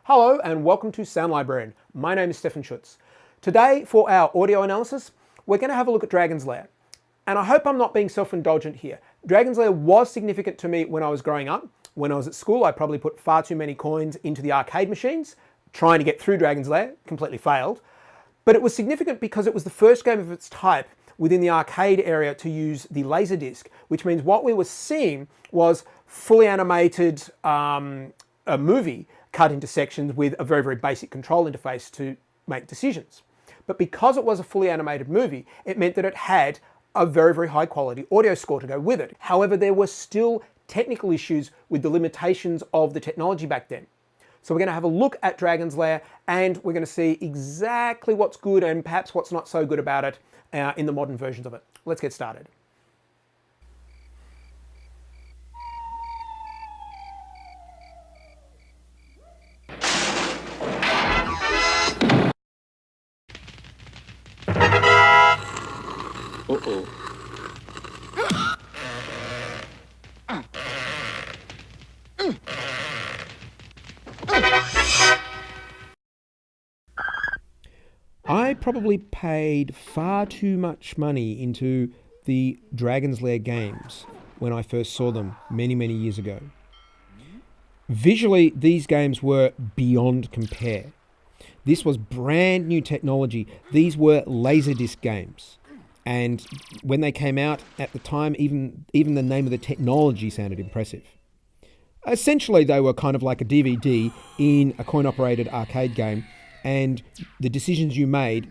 Hello and welcome to Sound Librarian. My name is Stefan Schutz. Today for our audio analysis, we're going to have a look at Dragon's Lair. And I hope I'm not being self-indulgent here. Dragon's Lair was significant to me when I was growing up. When I was at school, I probably put far too many coins into the arcade machines, trying to get through Dragon's Lair, completely failed. But it was significant because it was the first game of its type within the arcade area to use the Laserdisc, which means what we were seeing was fully animated a movie cut into sections with a very, very basic control interface to make decisions. But because it was a fully animated movie, it meant that it had a very, very high quality audio score to go with it. However, there were still technical issues with the limitations of the technology back then. So we're going to have a look at Dragon's Lair and we're going to see exactly what's good and perhaps what's not so good about it in the modern versions of it. Let's get started. Uh-oh. I probably paid far too much money into the Dragon's Lair games when I first saw them many, many years ago. Visually, these games were beyond compare. This was brand new technology. These were Laserdisc games. And when they came out at the time, even the name of the technology sounded impressive. Essentially, they were kind of like a DVD in a coin-operated arcade game, and the decisions you made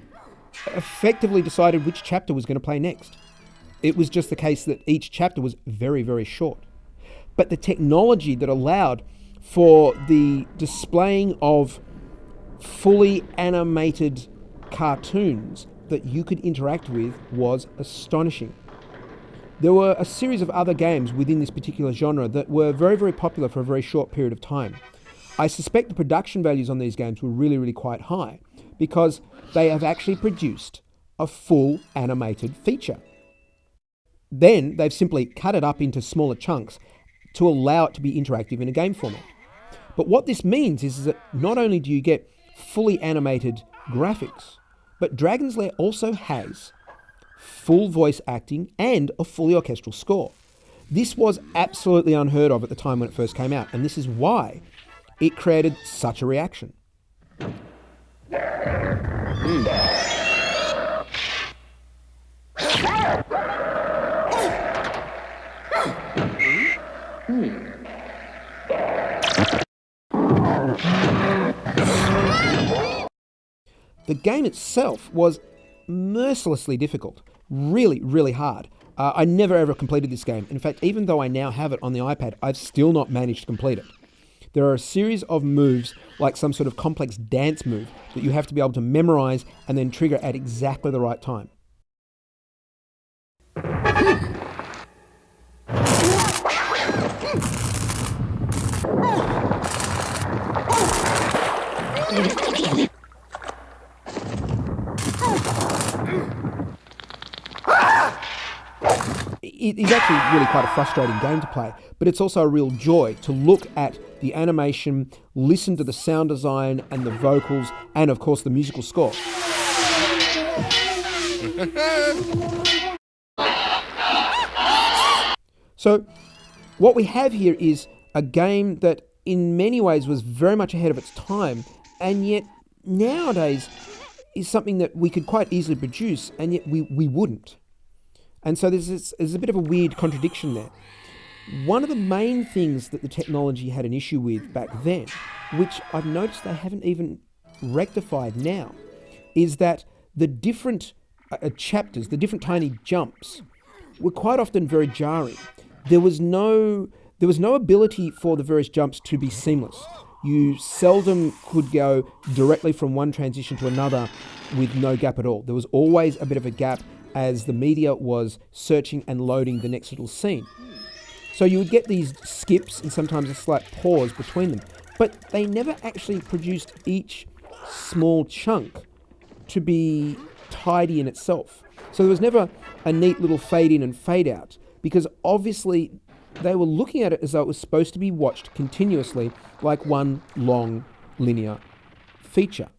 effectively decided which chapter was going to play next. It was just the case that each chapter was very, very short. But the technology that allowed for the displaying of fully animated cartoons that you could interact with was astonishing. There were a series of other games within this particular genre that were very, very popular for a very short period of time. I suspect the production values on these games were really, really quite high because they have actually produced a full animated feature. Then they've simply cut it up into smaller chunks to allow it to be interactive in a game format. But what this means is that not only do you get fully animated graphics, but Dragon's Lair also has full voice acting and a fully orchestral score. This was absolutely unheard of at the time when it first came out, and this is why it created such a reaction. The game itself was mercilessly difficult, really, really hard. I never ever completed this game. In fact, even though I now have it on the iPad, I've still not managed to complete it. There are a series of moves, like some sort of complex dance move, that you have to be able to memorize and then trigger at exactly the right time. It is actually really quite a frustrating game to play, but it's also a real joy to look at the animation, listen to the sound design and the vocals, and of course the musical score. So what we have here is a game that in many ways was very much ahead of its time, and yet nowadays is something that we could quite easily produce, and yet we wouldn't. And so there's a bit of a weird contradiction there. One of the main things that the technology had an issue with back then, which I've noticed they haven't even rectified now, is that the different chapters, the different tiny jumps, were quite often very jarring. There was no ability for the various jumps to be seamless. You seldom could go directly from one transition to another with no gap at all. There was always a bit of a gap as the media was searching and loading the next little scene. So you would get these skips and sometimes a slight pause between them, but they never actually produced each small chunk to be tidy in itself. So there was never a neat little fade in and fade out, because obviously they were looking at it as though it was supposed to be watched continuously like one long linear feature.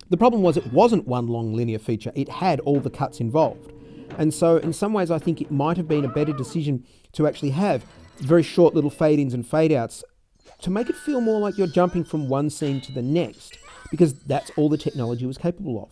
The problem was it wasn't one long linear feature, it had all the cuts involved. And so in some ways I think it might have been a better decision to actually have very short little fade-ins and fade-outs to make it feel more like you're jumping from one scene to the next, because that's all the technology was capable of.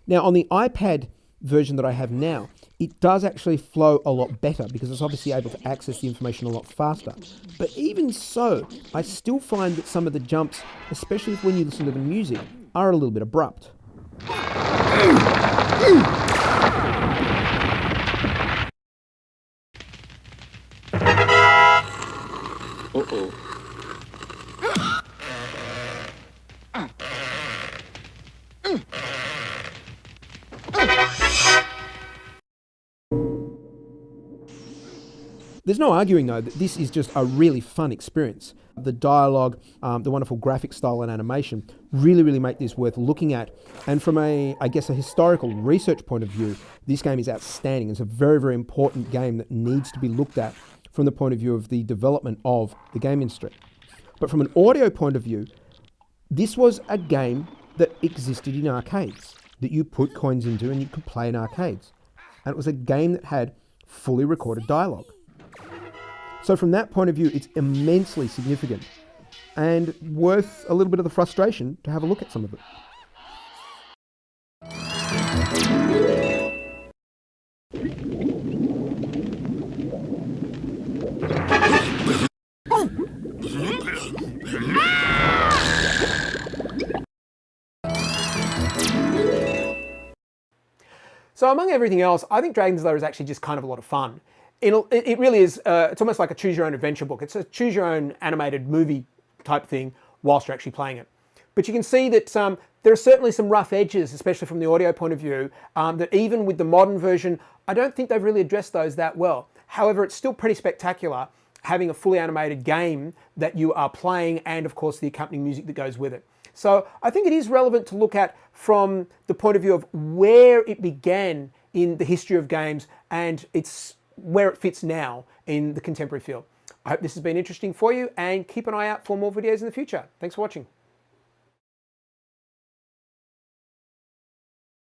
Now, on the iPad version that I have now, it does actually flow a lot better because it's obviously able to access the information a lot faster. But even so, I still find that some of the jumps, especially when you listen to the music, are a little bit abrupt. Uh-oh. There's no arguing, though, that this is just a really fun experience. The dialogue, the wonderful graphic style and animation really make this worth looking at. And from a historical research point of view, this game is outstanding. It's a very important game that needs to be looked at from the point of view of the development of the game industry. But from an audio point of view, this was a game that existed in arcades, that you put coins into and you could play in arcades. And it was a game that had fully recorded dialogue. So from that point of view, it's immensely significant and worth a little bit of the frustration to have a look at some of it. So among everything else, I think Dragon's Lair is actually just kind of a lot of fun. It really is, it's almost like a choose-your-own-adventure book. It's a choose-your-own animated movie type thing whilst you're actually playing it. But you can see that there are certainly some rough edges, especially from the audio point of view, that even with the modern version, I don't think they've really addressed those that well. However, it's still pretty spectacular having a fully animated game that you are playing and, of course, the accompanying music that goes with it. So I think it is relevant to look at from the point of view of where it began in the history of games and it's where it fits now in the contemporary field. I hope this has been interesting for you and keep an eye out for more videos in the future. Thanks for watching.